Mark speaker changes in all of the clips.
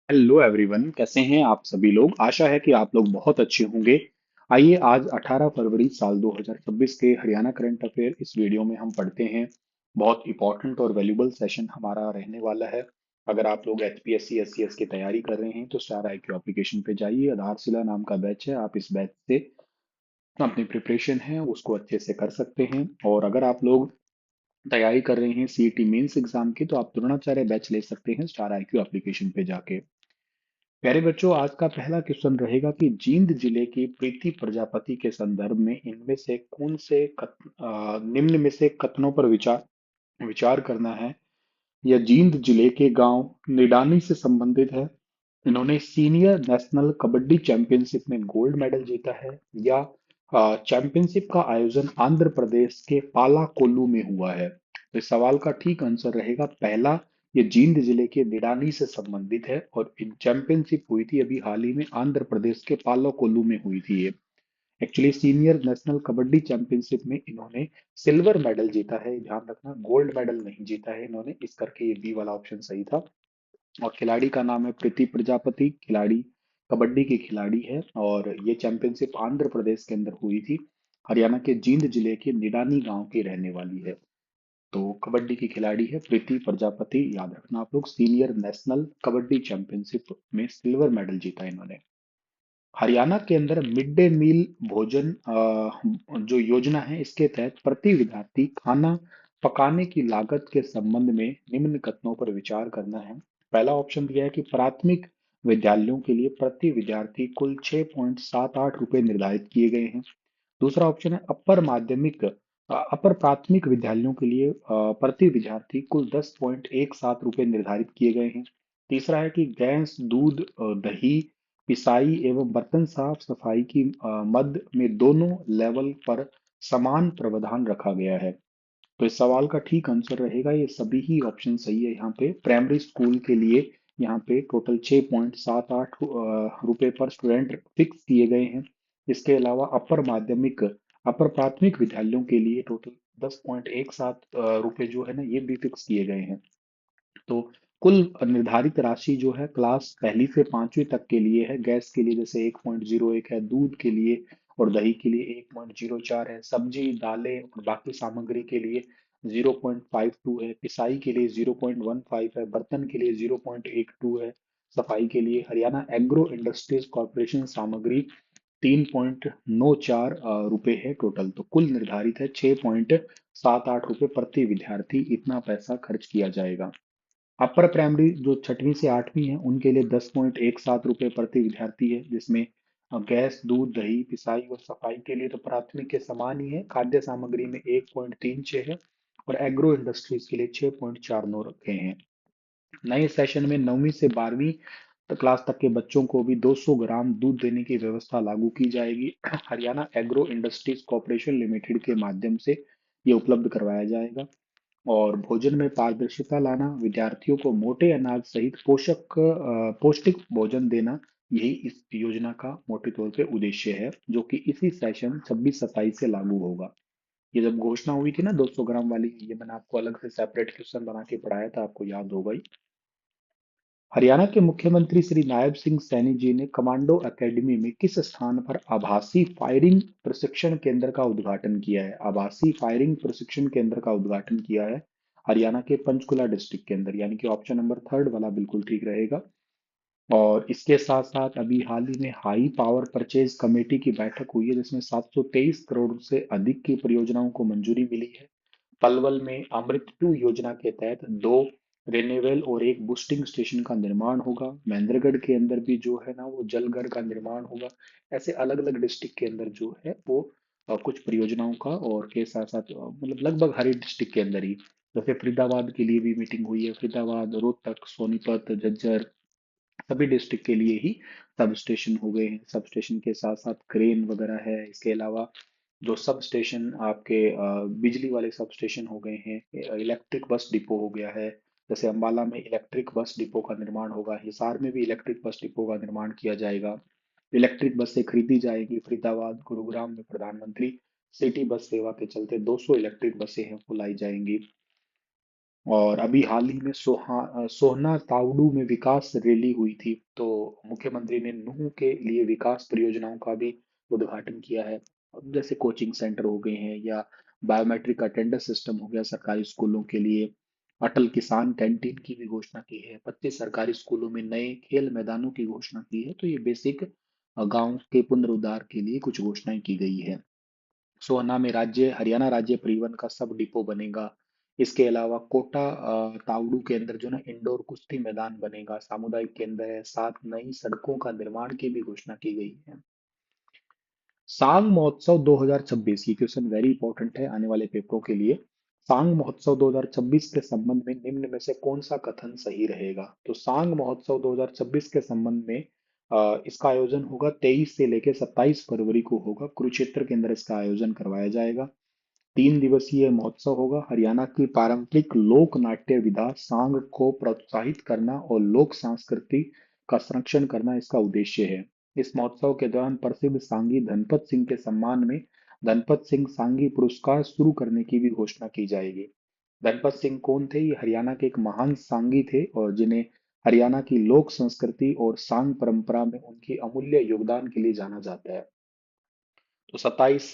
Speaker 1: Hello everyone, कैसे हैं आप सभी लोग। आशा है कि आप लोग बहुत अच्छे होंगे। आइए आज 18 फरवरी साल 2026 के हरियाणा करंट अफेयर इस वीडियो में हम पढ़ते हैं। बहुत इंपॉर्टेंट और वैल्यूबल सेशन हमारा रहने वाला है। अगर आप लोग एचपीएससी एससीएस की तैयारी कर रहे हैं तो स्टार आईक्यू एप्लीकेशन पे जाइए। आधारशिला नाम का बैच है, आप इस बैच से अपनी प्रिपरेशन है उसको अच्छे से कर सकते हैं। और अगर आप लोग तैयारी कर रहे हैं सीईटी मेंस एग्जाम की तो आप द्रोणाचार्य बैच ले सकते हैं स्टार आईक्यू एप्लीकेशन पे जाके। प्यारे बच्चों, आज का पहला क्वेश्चन रहेगा कि जींद जिले की प्रीति प्रजापति के संदर्भ में इनमें से कौन से निम्न में से कथनों पर विचार विचार करना है। यह जींद जिले के गांव निडानी से संबंधित है। इन्होंने सीनियर नेशनल कबड्डी चैंपियनशिप में गोल्ड मेडल जीता है। या चैंपियनशिप का आयोजन आंध्र प्रदेश के पालाकोल्लू में हुआ है। तो इस सवाल का ठीक आंसर रहेगा पहला। ये जींद जिले के निडानी से संबंधित है और चैंपियनशिप हुई थी अभी हाल ही में आंध्र प्रदेश के पालाकोल्लू में हुई थी ये। Actually senior national kabaddi championship में इन्होंने सिल्वर मेडल जीता है, ध्यान रखना, गोल्ड मेडल नहीं जीता है इन्होंने, इस करके ये बी वाला ऑप्शन सही था। और खिलाड़ी का नाम है प्रीति प्रजापति। खिलाड़ी कबड्डी की खिलाड़ी है और ये चैंपियनशिप आंध्र प्रदेश के अंदर हुई थी। हरियाणा के जींद जिले के निडानी गांव की रहने वाली है। तो कबड्डी की खिलाड़ी है प्रीति प्रजापति, याद रखना आप लोग। सीनियर नेशनल कबड्डी चैंपियनशिप में सिल्वर मेडल जीता इन्होंने। हरियाणा के अंदर मिड डे मील भोजन जो योजना है इसके तहत प्रति विद्यार्थी खाना पकाने की लागत के संबंध में निम्न कथनों पर विचार करना है। पहला ऑप्शन दिया है कि प्राथमिक विद्यालयों के लिए प्रति विद्यार्थी कुल 6.78 रुपए निर्धारित किए गए हैं। दूसरा ऑप्शन है अपर प्राथमिक विद्यालयों के लिए प्रति विद्यार्थी कुल 10.17 रुपए निर्धारित किए गए हैं। तीसरा है कि गैस दूध दही पिसाई एवं बर्तन साफ सफाई की मद में दोनों लेवल पर समान प्रावधान रखा गया है। तो इस सवाल का ठीक आंसर रहेगा, ये सभी ही ऑप्शन सही है। यहाँ पे प्राइमरी स्कूल के लिए यहाँ पे टोटल 6.78 रुपए पर स्टूडेंट फिक्स किए गए हैं। इसके अलावा अपर प्राथमिक विद्यालयों के लिए टोटल 10.17 रुपए जो है ना ये भी फिक्स किए गए हैं। तो कुल निर्धारित राशि जो है क्लास पहली से पांचवी तक के लिए है। गैस के लिए जैसे 1.01 है, दूध के लिए और दही के लिए 1.04 है, सब्जी दालें और बाकी सामग्री के लिए 0.52 है, पिसाई के लिए 0.15 है, बर्तन के लिए 0.12 है, सफाई के लिए हरियाणा एग्रो इंडस्ट्रीज कॉरपोरेशन सामग्री 3.94 रुपए है टोटल। तो कुल निर्धारित है 6.78 रुपए प्रति विद्यार्थी, इतना पैसा खर्च किया जाएगा। अपर प्राइमरी जो छठवीं से आठवीं है उनके लिए 10.17 रुपये प्रति विद्यार्थी है, जिसमें गैस दूध दही पिसाई और सफाई के लिए तो प्राथमिक के समान ही है। खाद्य सामग्री में 1.36 है और एग्रो इंडस्ट्रीज के लिए 6.49 रखे हैं। नए सेशन में 9वीं से 12वीं क्लास तक के बच्चों को भी 200 ग्राम दूध देने की व्यवस्था लागू की जाएगी। Haryana agro industries corporation limited के माध्यम से ये उपलब्ध करवाया जाएगा। और भोजन में पारदर्शिता लाना, विद्यार्थियों को मोटे अनाज सहित पौष्टिक भोजन देना, यही इस योजना का मोटे तौर पे उद्देश्य है, जो कि इसी सेशन 26-27 से लागू होगा। ये जब घोषणा हुई थी ना 200 ग्राम वाली, ये मैंने आपको अलग से सेपरेट क्वेश्चन बना के पढ़ाया था, आपको याद होगा ही। हरियाणा के मुख्यमंत्री श्री नायब सिंह सैनी जी ने कमांडो एकेडमी में किस स्थान पर आभासी फायरिंग प्रशिक्षण केंद्र का उद्घाटन किया है। आभासी फायरिंग प्रशिक्षण केंद्र का उद्घाटन किया है हरियाणा के पंचकुला डिस्ट्रिक्ट के अंदर, यानी कि ऑप्शन नंबर थर्ड वाला बिल्कुल ठीक रहेगा। और इसके साथ साथ अभी हाल ही में हाई पावर परचेज कमेटी की बैठक हुई है जिसमें 723 करोड़ से अधिक की परियोजनाओं को मंजूरी मिली है। पलवल में अमृत 2 योजना के तहत 2 रिन्यूएबल और एक बूस्टिंग स्टेशन का निर्माण होगा। महेंद्रगढ़ के अंदर भी जो है ना वो जलघर का निर्माण होगा। ऐसे अलग अलग डिस्ट्रिक्ट के अंदर जो है वो कुछ परियोजनाओं का और के साथ साथ मतलब लगभग हर एक डिस्ट्रिक्ट के अंदर ही, जैसे फरीदाबाद के लिए भी मीटिंग हुई है। फरीदाबाद रोहतक सोनीपत झज्जर सभी डिस्ट्रिक्ट के लिए ही सब स्टेशन हो गए हैं। सब स्टेशन के साथ साथ क्रेन वगैरह है। इसके अलावा जो सब स्टेशन आपके बिजली वाले सब स्टेशन हो गए हैं। इलेक्ट्रिक बस डिपो हो गया है। जैसे अंबाला में इलेक्ट्रिक बस डिपो का निर्माण होगा, हिसार में भी इलेक्ट्रिक बस डिपो का निर्माण किया जाएगा। इलेक्ट्रिक बसें खरीदी जाएगी। फरीदाबाद गुरुग्राम में प्रधानमंत्री सिटी बस सेवा के चलते 200 इलेक्ट्रिक बसें हैं वो लाई जाएंगी। और अभी हाल ही में सोहना तावड़ू में विकास रैली हुई थी, तो मुख्यमंत्री ने नूह के लिए विकास परियोजनाओं का भी उद्घाटन किया है। जैसे कोचिंग सेंटर हो गए हैं, या बायोमेट्रिक अटेंडेंस सिस्टम हो गया सरकारी स्कूलों के लिए। अटल किसान कैंटीन की भी घोषणा की है। 25 सरकारी स्कूलों में नए खेल मैदानों की घोषणा की है। तो ये बेसिक गांव के पुनरुद्धार के लिए कुछ घोषणाएं की गई है। सोहना में हरियाणा राज्य परिवहन का सब डिपो बनेगा। इसके अलावा कोटा तावड़ू के अंदर जो ना इंडोर कुश्ती मैदान बनेगा, सामुदायिक केंद्र है, 7 नई सड़कों का निर्माण की भी घोषणा की गई है। सांग महोत्सव 2026, ये क्वेश्चन वेरी इंपॉर्टेंट है आने वाले पेपरों के लिए। सांग महोत्सव 2026 के संबंध में निम्न में से कौन सा कथन सही रहेगा? तो सांग महोत्सव 2026 के संबंध में इसका आयोजन होगा 23 से लेकर 27 फरवरी को होगा। कुरुक्षेत्र के अंदर इसका आयोजन करवाया जाएगा। 3 दिवसीय महोत्सव होगा। हरियाणा की पारंपरिक लोक नाट्य विधा सांग को प्रोत्साहित करना और लोक संस्कृति का संरक्षण करना इसका उद्देश्य है। इस महोत्सव के दौरान प्रसिद्ध सांगी धनपत सिंह के सम्मान में धनपत सिंह सांगी पुरस्कार शुरू करने की भी घोषणा की जाएगी। धनपत सिंह कौन थे? ये हरियाणा के एक महान सांगी थे, और जिन्हें हरियाणा की लोक संस्कृति और सांग परंपरा में उनकी अमूल्य योगदान के लिए जाना जाता है। तो 23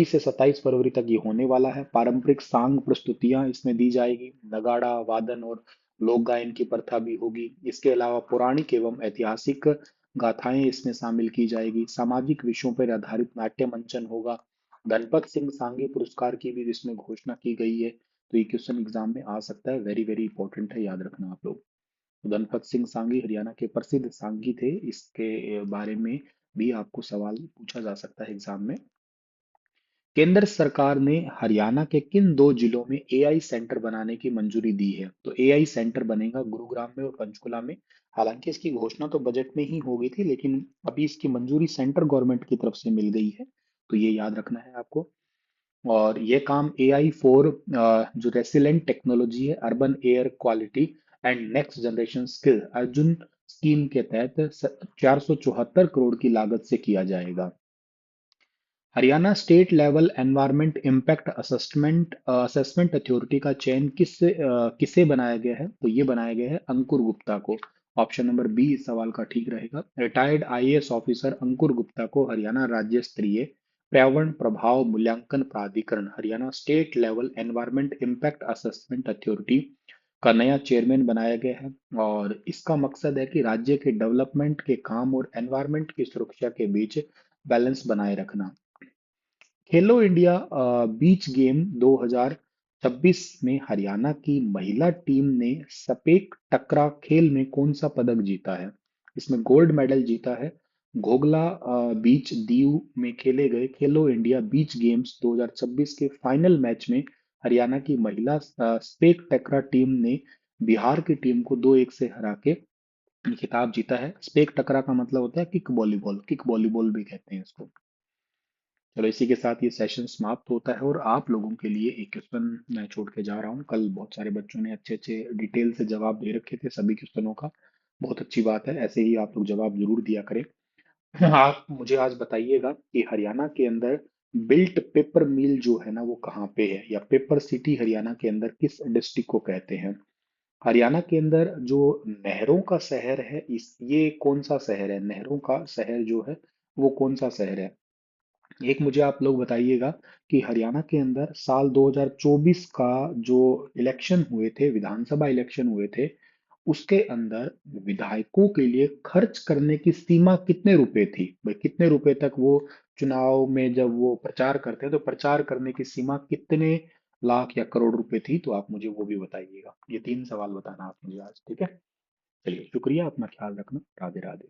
Speaker 1: से 27 फरवरी तक ये होने वाला है। पारंपरिक सांग प्रस्तुतियां इसमें दी जाएगी। नगाड़ा वादन और लोक गायन की प्रथा भी होगी। इसके अलावा पौराणिक एवं ऐतिहासिक गाथाएं इसमें शामिल की जाएगी। सामाजिक विषयों पर आधारित नाट्य मंचन होगा। धनपत सिंह सांगी पुरस्कार की भी इसमें घोषणा की गई है। तो ये क्वेश्चन एग्जाम में आ सकता है, वेरी वेरी इंपॉर्टेंट है, याद रखना आप लोग। तो धनपत सिंह सांगी हरियाणा के प्रसिद्ध सांगी थे। इसके बारे में भी आपको सवाल पूछा जा सकता है एग्जाम में। केंद्र सरकार ने हरियाणा के किन 2 जिलों में एआई सेंटर बनाने की मंजूरी दी है? तो एआई सेंटर बनेगा गुरुग्राम में और पंचकुला में। हालांकि इसकी घोषणा तो बजट में ही हो गई थी, लेकिन अभी इसकी मंजूरी सेंट्रल गवर्नमेंट की तरफ से मिल गई है। तो ये याद रखना है आपको। और ये काम एआई फोर जो रेसिलेंट टेक्नोलॉजी है, urban air quality and next generation skill Arjun scheme के तहत 474 करोड़ की लागत से किया जाएगा। Haryana state level environment impact assessment authority का चयन किसे बनाया गया है? तो ये बनाया गया है अंकुर गुप्ता को। ऑप्शन नंबर बी इस सवाल का ठीक रहेगा। रिटायर्ड आईएएस ऑफिसर अंकुर गुप्ता को हरियाणा राज्य स्तरीय पर्यावरण प्रभाव मूल्यांकन प्राधिकरण Haryana state level environment impact assessment authority का नया चेयरमैन बनाया गया है। और इसका मकसद है कि राज्य के डेवलपमेंट के काम और एनवायरमेंट की सुरक्षा के बीच बैलेंस बनाए रखना। खेलो इंडिया बीच गेम 2026 में हरियाणा की महिला टीम ने सपेक टकरा खेल में कौन सा पदक जीता है? इसमें गोल्ड मेडल जीता है। घोगला बीच दीव में खेले गए खेलो इंडिया बीच गेम्स 2026 के फाइनल मैच में हरियाणा की महिला स्पेक टकरा टीम ने बिहार की टीम को 2-1 से हरा के खिताब जीता है। स्पेक टकरा का मतलब होता है किक वॉलीबॉल भी कहते हैं इसको। चलो, इसी के साथ ये सेशन समाप्त होता है, और आप लोगों के लिए एक क्वेश्चन मैं छोड़ के जा रहा हूँ। कल बहुत सारे बच्चों ने अच्छे अच्छे डिटेल से जवाब दे रखे थे सभी क्वेश्चनों का। बहुत अच्छी बात है, ऐसे ही आप लोग जवाब जरूर दिया करें। आप मुझे आज बताइएगा कि हरियाणा के अंदर बिल्ट पेपर मिल जो है ना, वो कहाँ पे है, या पेपर सिटी हरियाणा के अंदर किस डिस्ट्रिक्ट को कहते हैं? हरियाणा के अंदर जो नहरों का शहर है, इस ये कौन सा शहर है? नहरों का शहर जो है वो कौन सा शहर है? एक मुझे आप लोग बताइएगा कि हरियाणा के अंदर साल 2024 का जो इलेक्शन हुए थे, विधानसभा इलेक्शन हुए थे, उसके अंदर विधायकों के लिए खर्च करने की सीमा कितने रुपए थी? भाई, कितने रुपए तक वो चुनाव में जब वो प्रचार करते हैं तो प्रचार करने की सीमा कितने लाख या करोड़ रुपए थी? तो आप मुझे वो भी बताइएगा। ये 3 सवाल बताना आप मुझे आज, ठीक है? चलिए, शुक्रिया, अपना ख्याल रखना, राधे राधे।